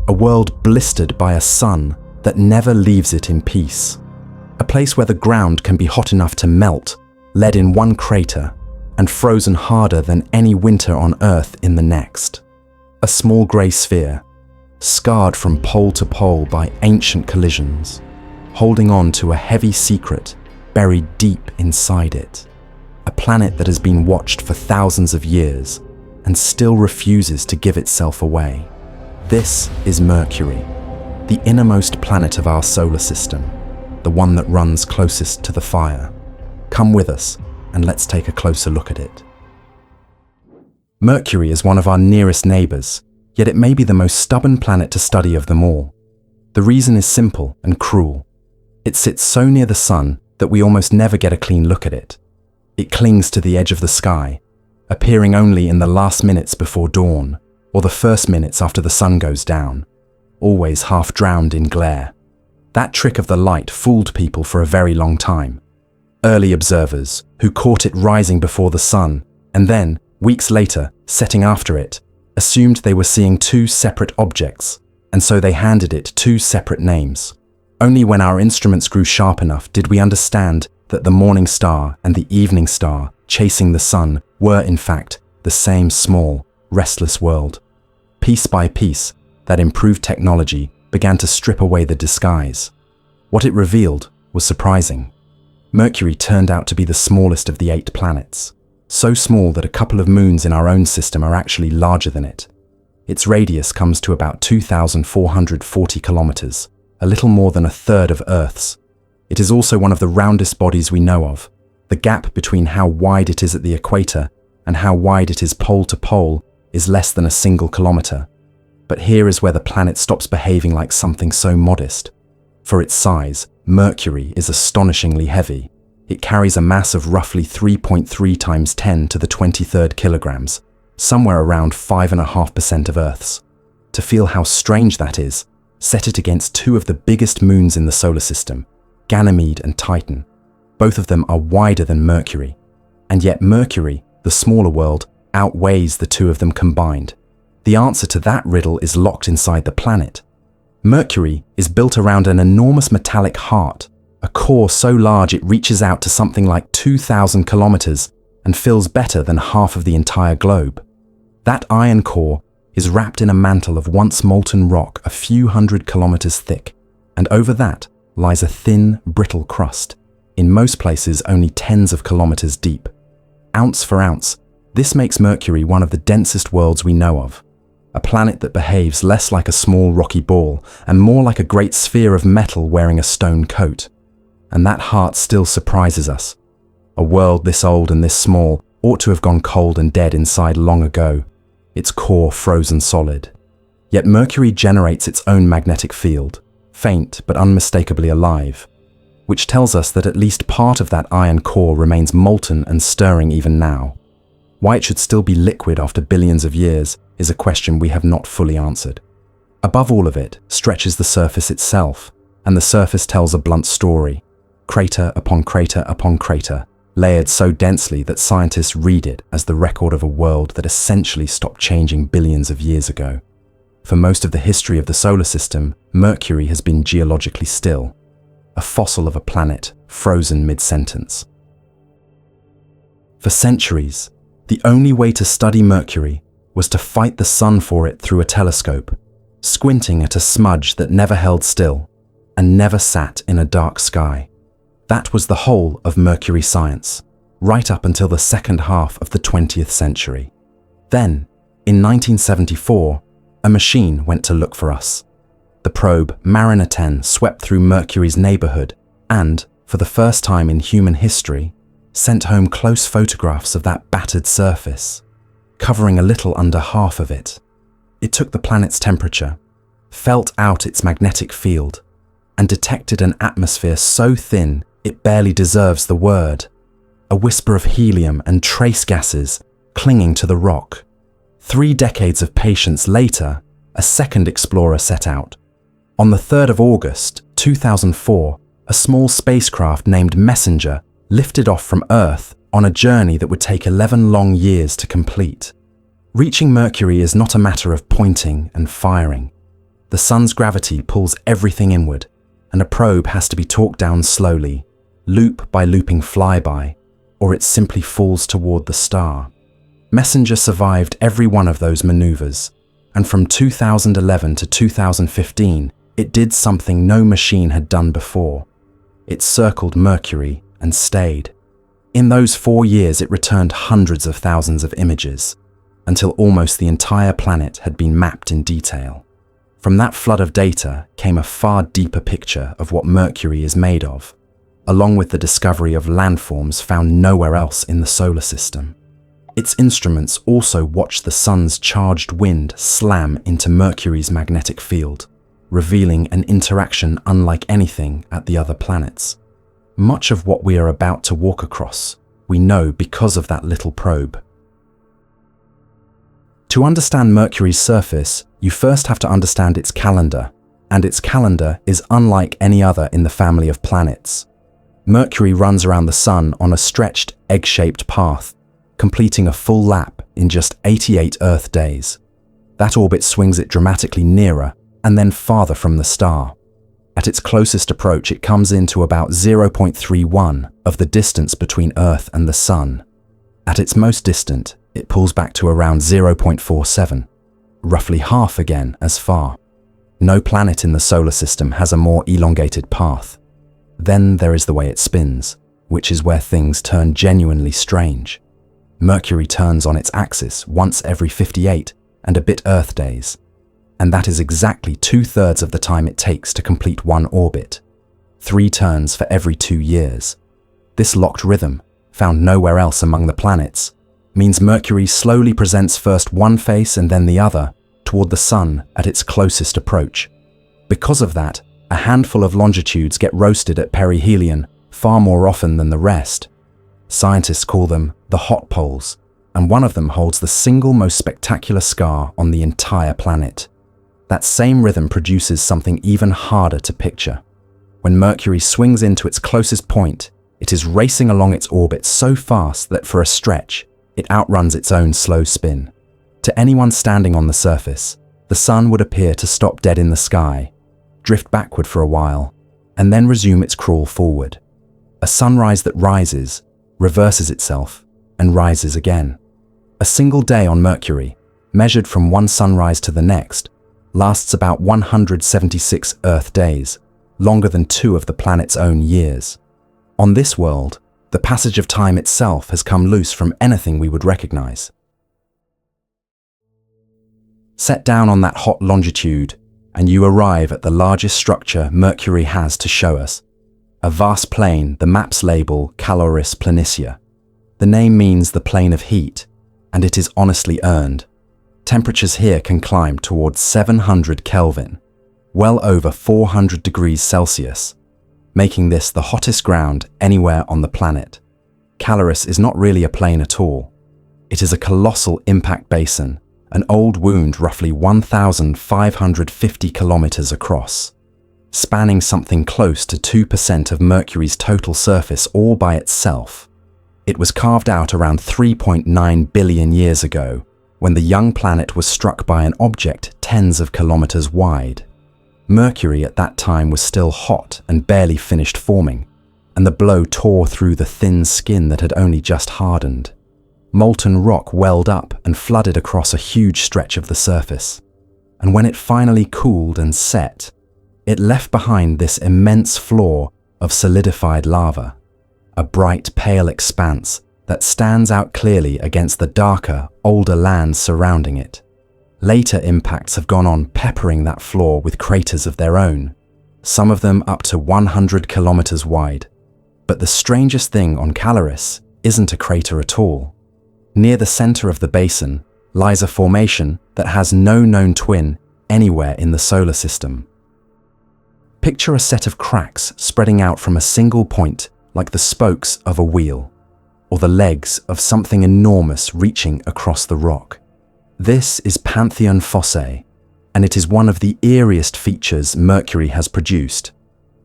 a world blistered by a sun that never leaves it in peace. A place where the ground can be hot enough to melt lead in one crater and frozen harder than any winter on Earth in the next. A small grey sphere, scarred from pole to pole by ancient collisions, holding on to a heavy secret buried deep inside it. A planet that has been watched for thousands of years and still refuses to give itself away. This is Mercury, the innermost planet of our solar system, the one that runs closest to the fire. Come with us and let's take a closer look at it. Mercury is one of our nearest neighbours, yet it may be the most stubborn planet to study of them all. The reason is simple and cruel. It sits so near the sun that we almost never get a clean look at it. It clings to the edge of the sky, appearing only in the last minutes before dawn, or the first minutes after the sun goes down, always half drowned in glare. That trick of the light fooled people for a very long time. Early observers, who caught it rising before the sun, and then, weeks later, setting after it, assumed they were seeing two separate objects, and so they handed it two separate names. Only when our instruments grew sharp enough did we understand that the morning star and the evening star chasing the sun were, in fact, the same small, restless world. Piece by piece, that improved technology began to strip away the disguise. What it revealed was surprising. Mercury turned out to be the smallest of the 8 planets, so small that a couple of moons in our own system are actually larger than it. Its radius comes to about 2,440 kilometers, a little more than a third of Earth's. It is also one of the roundest bodies we know of. The gap between how wide it is at the equator and how wide it is pole to pole is less than a single kilometer. But here is where the planet stops behaving like something so modest. For its size, Mercury is astonishingly heavy. It carries a mass of roughly 3.3 times 10 to the 23rd kilograms, somewhere around 5.5% of Earth's. To feel how strange that is, set it against 2 of the biggest moons in the solar system, Ganymede and Titan. Both of them are wider than Mercury, and yet Mercury, the smaller world, outweighs the 2 of them combined. The answer to that riddle is locked inside the planet. Mercury is built around an enormous metallic heart, a core so large it reaches out to something like 2,000 kilometers and fills better than half of the entire globe. That iron core is wrapped in a mantle of once molten rock a few hundred kilometers thick, and over that lies a thin, brittle crust, in most places only tens of kilometers deep. Ounce for ounce, this makes Mercury one of the densest worlds we know of. A planet that behaves less like a small rocky ball and more like a great sphere of metal wearing a stone coat. And that heart still surprises us. A world this old and this small ought to have gone cold and dead inside long ago, its core frozen solid. Yet Mercury generates its own magnetic field, faint but unmistakably alive, which tells us that at least part of that iron core remains molten and stirring even now. Why it should still be liquid after billions of years is a question we have not fully answered. Above all of it stretches the surface itself, and the surface tells a blunt story. Crater upon crater upon crater, layered so densely that scientists read it as the record of a world that essentially stopped changing billions of years ago. For most of the history of the solar system, Mercury has been geologically still, a fossil of a planet frozen mid-sentence. For centuries, the only way to study Mercury was to fight the sun for it through a telescope, squinting at a smudge that never held still and never sat in a dark sky. That was the whole of Mercury science, right up until the second half of the 20th century. Then, in 1974, a machine went to look for us. The probe Mariner 10 swept through Mercury's neighborhood and, for the first time in human history, sent home close photographs of that battered surface, covering a little under half of it. It took the planet's temperature, felt out its magnetic field, and detected an atmosphere so thin it barely deserves the word, a whisper of helium and trace gases clinging to the rock. 3 decades of patience later, a second explorer set out. On the 3rd of August, 2004, a small spacecraft named Messenger lifted off from Earth on a journey that would take 11 long years to complete. Reaching Mercury is not a matter of pointing and firing. The sun's gravity pulls everything inward, and a probe has to be torqued down slowly, loop by looping flyby, or it simply falls toward the star. Messenger survived every one of those maneuvers, and from 2011 to 2015, it did something no machine had done before. It circled Mercury and stayed. In those 4 years, it returned hundreds of thousands of images, until almost the entire planet had been mapped in detail. From that flood of data came a far deeper picture of what Mercury is made of, along with the discovery of landforms found nowhere else in the solar system. Its instruments also watched the sun's charged wind slam into Mercury's magnetic field, revealing an interaction unlike anything at the other planets. Much of what we are about to walk across, we know because of that little probe. To understand Mercury's surface, you first have to understand its calendar, and its calendar is unlike any other in the family of planets. Mercury runs around the sun on a stretched, egg-shaped path, completing a full lap in just 88 Earth days. That orbit swings it dramatically nearer and then farther from the star. At its closest approach, it comes into about 0.31 of the distance between Earth and the sun. At its most distant, it pulls back to around 0.47, roughly half again as far. No planet in the solar system has a more elongated path. Then there is the way it spins, which is where things turn genuinely strange. Mercury turns on its axis once every 58 and a bit Earth days, and that is exactly 2/3 of the time it takes to complete one orbit. 3 turns for every 2 years. This locked rhythm, found nowhere else among the planets, means Mercury slowly presents first one face and then the other toward the sun at its closest approach. Because of that, a handful of longitudes get roasted at perihelion far more often than the rest. Scientists call them the hot poles, and one of them holds the single most spectacular scar on the entire planet. That same rhythm produces something even harder to picture. When Mercury swings into its closest point, it is racing along its orbit so fast that for a stretch, it outruns its own slow spin. To anyone standing on the surface, the sun would appear to stop dead in the sky, drift backward for a while, and then resume its crawl forward. A sunrise that rises, reverses itself, and rises again. A single day on Mercury, measured from one sunrise to the next, lasts about 176 Earth days, longer than 2 of the planet's own years. On this world, the passage of time itself has come loose from anything we would recognize. Set down on that hot longitude, and you arrive at the largest structure Mercury has to show us. A vast plain the maps label Caloris planitia. The name means the plane of heat, and it is honestly earned. Temperatures here can climb towards 700 Kelvin, well over 400 degrees Celsius, making this the hottest ground anywhere on the planet. Caloris is not really a plain at all. It is a colossal impact basin, an old wound roughly 1,550 kilometers across, spanning something close to 2% of Mercury's total surface all by itself. It was carved out around 3.9 billion years ago, when the young planet was struck by an object tens of kilometers wide. Mercury at that time was still hot and barely finished forming, and the blow tore through the thin skin that had only just hardened. Molten rock welled up and flooded across a huge stretch of the surface, and when it finally cooled and set, it left behind this immense floor of solidified lava, a bright pale expanse that stands out clearly against the darker, older lands surrounding it. Later impacts have gone on peppering that floor with craters of their own, some of them up to 100 kilometers wide. But the strangest thing on Caloris isn't a crater at all. Near the center of the basin lies a formation that has no known twin anywhere in the solar system. Picture a set of cracks spreading out from a single point like the spokes of a wheel, or the legs of something enormous reaching across the rock. This is Pantheon Fossae, and it is one of the eeriest features Mercury has produced.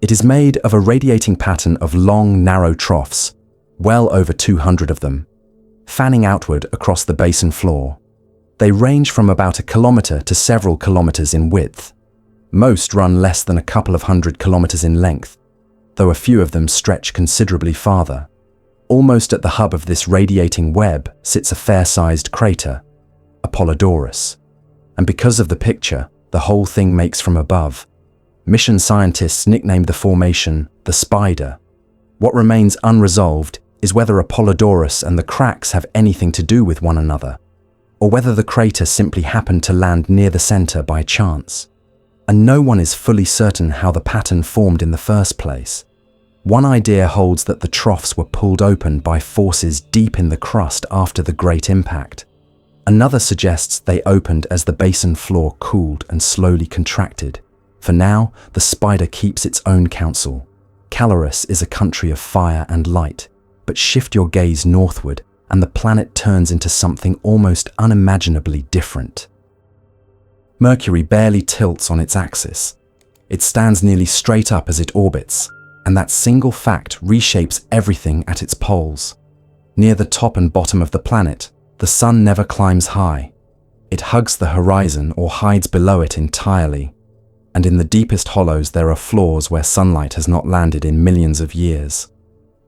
It is made of a radiating pattern of long, narrow troughs, well over 200 of them, fanning outward across the basin floor. They range from about 1 kilometer to several kilometers in width. Most run less than a couple of 100 kilometers in length, though a few of them stretch considerably farther. Almost at the hub of this radiating web sits a fair-sized crater, Apollodorus. And because of the picture the whole thing makes from above, mission scientists nicknamed the formation the Spider. What remains unresolved is whether Apollodorus and the cracks have anything to do with one another, or whether the crater simply happened to land near the center by chance. And no one is fully certain how the pattern formed in the first place. One idea holds that the troughs were pulled open by forces deep in the crust after the Great Impact. Another suggests they opened as the basin floor cooled and slowly contracted. For now, the Spider keeps its own counsel. Caloris is a country of fire and light, but shift your gaze northward and the planet turns into something almost unimaginably different. Mercury barely tilts on its axis. It stands nearly straight up as it orbits, and that single fact reshapes everything at its poles. Near the top and bottom of the planet, the sun never climbs high. It hugs the horizon or hides below it entirely. And in the deepest hollows there are floors where sunlight has not landed in millions of years.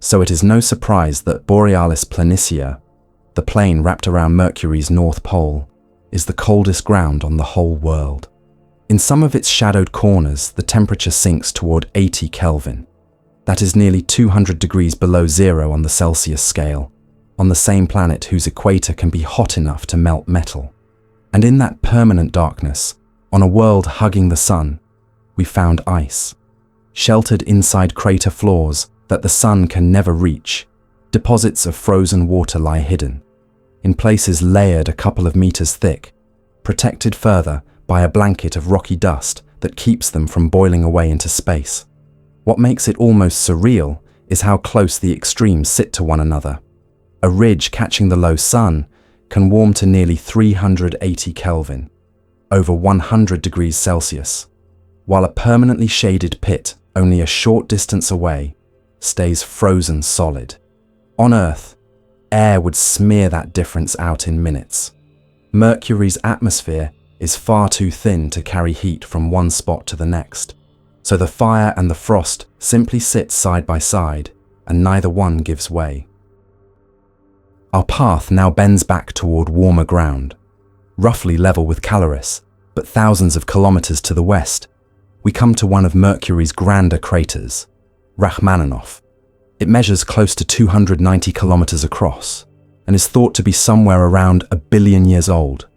So it is no surprise that Borealis Planitia, the plain wrapped around Mercury's north pole, is the coldest ground on the whole world. In some of its shadowed corners, the temperature sinks toward 80 Kelvin. That is nearly 200 degrees below zero on the Celsius scale, on the same planet whose equator can be hot enough to melt metal. And in that permanent darkness, on a world hugging the sun, we found ice. Sheltered inside crater floors that the sun can never reach, deposits of frozen water lie hidden, in places layered a couple of meters thick, protected further by a blanket of rocky dust that keeps them from boiling away into space. What makes it almost surreal is how close the extremes sit to one another. A ridge catching the low sun can warm to nearly 380 Kelvin, over 100 degrees Celsius, while a permanently shaded pit only a short distance away stays frozen solid. On Earth, air would smear that difference out in minutes. Mercury's atmosphere is far too thin to carry heat from one spot to the next, so the fire and the frost simply sit side by side, and neither one gives way. Our path now bends back toward warmer ground, roughly level with Caloris, but thousands of kilometers to the west, we come to one of Mercury's grander craters, Rachmaninoff. It measures close to 290 kilometers across, and is thought to be somewhere around 1 billion years old,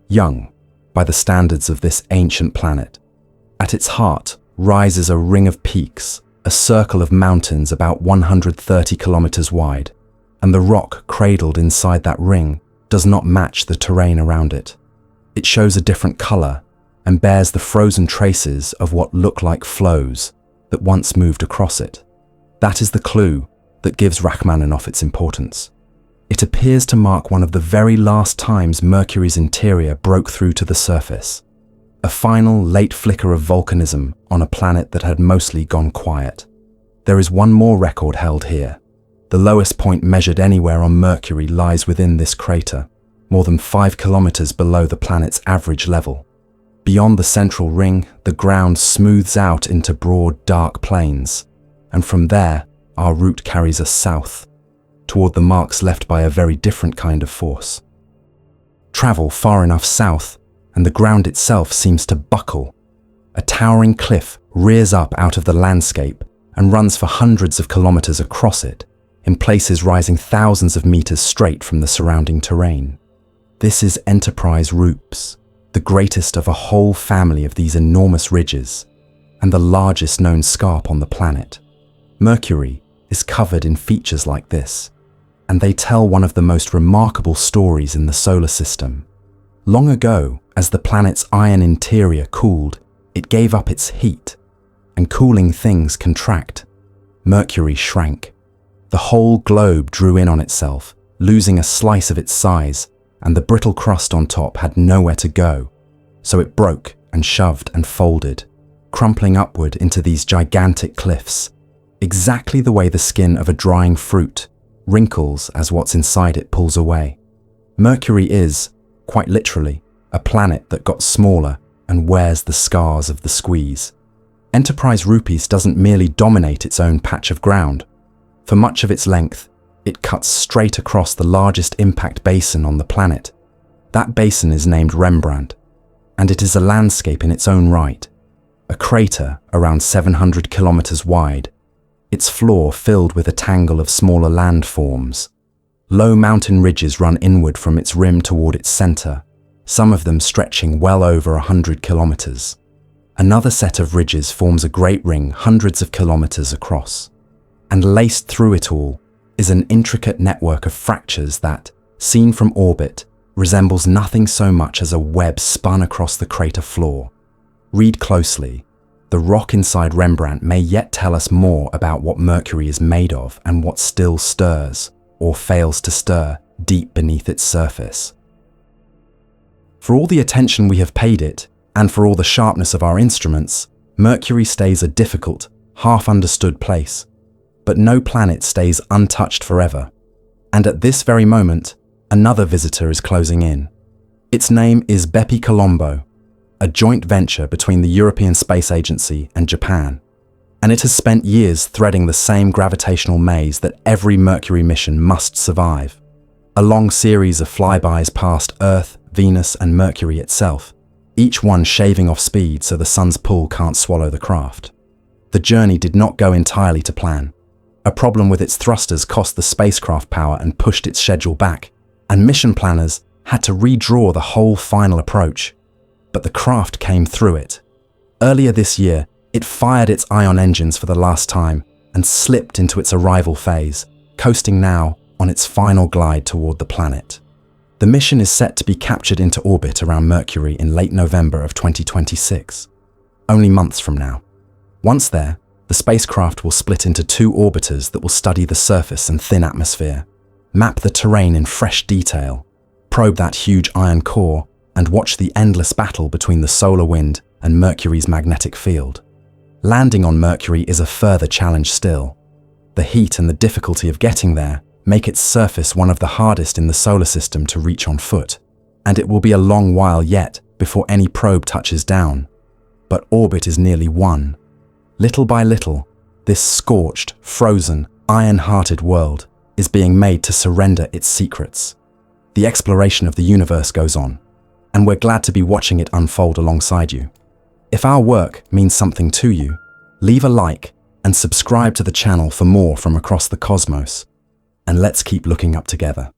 young by the standards of this ancient planet. At its heart rises a ring of peaks, a circle of mountains about 130 kilometers wide, and the rock cradled inside that ring does not match the terrain around it. It shows a different color and bears the frozen traces of what look like flows that once moved across it. That is the clue that gives Rachmaninoff its importance. It appears to mark one of the very last times Mercury's interior broke through to the surface, a final late flicker of volcanism on a planet that had mostly gone quiet. There is one more record held here. The lowest point measured anywhere on Mercury lies within this crater, more than 5 kilometers below the planet's average level. Beyond the central ring, the ground smooths out into broad, dark plains, and from there, our route carries us south, toward the marks left by a very different kind of force. Travel far enough south, and the ground itself seems to buckle. A towering cliff rears up out of the landscape and runs for hundreds of kilometers across it, in places rising thousands of meters straight from the surrounding terrain. This is Enterprise Rupes, the greatest of a whole family of these enormous ridges, and the largest known scarp on the planet. Mercury is covered in features like this, and they tell one of the most remarkable stories in the solar system. Long ago, as the planet's iron interior cooled, it gave up its heat, and cooling things contract. Mercury shrank. The whole globe drew in on itself, losing a slice of its size, and the brittle crust on top had nowhere to go, so it broke and shoved and folded, crumpling upward into these gigantic cliffs, exactly the way the skin of a drying fruit wrinkles as what's inside it pulls away. Mercury is, quite literally, a planet that got smaller and wears the scars of the squeeze. Enterprise Rupees doesn't merely dominate its own patch of ground. For much of its length, it cuts straight across the largest impact basin on the planet. That basin is named Rembrandt, and it is a landscape in its own right, a crater around 700 kilometers wide, its floor filled with a tangle of smaller landforms. Low mountain ridges run inward from its rim toward its center, some of them stretching well over 100 kilometers. Another set of ridges forms a great ring hundreds of kilometers across, and laced through it all is an intricate network of fractures that, seen from orbit, resembles nothing so much as a web spun across the crater floor. Read closely. The rock inside Rembrandt may yet tell us more about what Mercury is made of and what still stirs, or fails to stir, deep beneath its surface. For all the attention we have paid it, and for all the sharpness of our instruments, Mercury stays a difficult, half-understood place. But no planet stays untouched forever. And at this very moment, another visitor is closing in. Its name is BepiColombo, a joint venture between the European Space Agency and Japan. And it has spent years threading the same gravitational maze that every Mercury mission must survive. A long series of flybys past Earth, Venus, and Mercury itself, each one shaving off speed so the sun's pull can't swallow the craft. The journey did not go entirely to plan. A problem with its thrusters cost the spacecraft power and pushed its schedule back, and mission planners had to redraw the whole final approach. But the craft came through it. Earlier this year, it fired its ion engines for the last time and slipped into its arrival phase, coasting now on its final glide toward the planet. The mission is set to be captured into orbit around Mercury in late November of 2026, only months from now. Once there, the spacecraft will split into two orbiters that will study the surface and thin atmosphere, map the terrain in fresh detail, probe that huge iron core, and watch the endless battle between the solar wind and Mercury's magnetic field. Landing on Mercury is a further challenge still. The heat and the difficulty of getting there make its surface one of the hardest in the solar system to reach on foot, and it will be a long while yet before any probe touches down. But orbit is nearly won. Little by little, this scorched, frozen, iron-hearted world is being made to surrender its secrets. The exploration of the universe goes on, and we're glad to be watching it unfold alongside you. If our work means something to you, leave a like and subscribe to the channel for more from across the cosmos. And let's keep looking up together.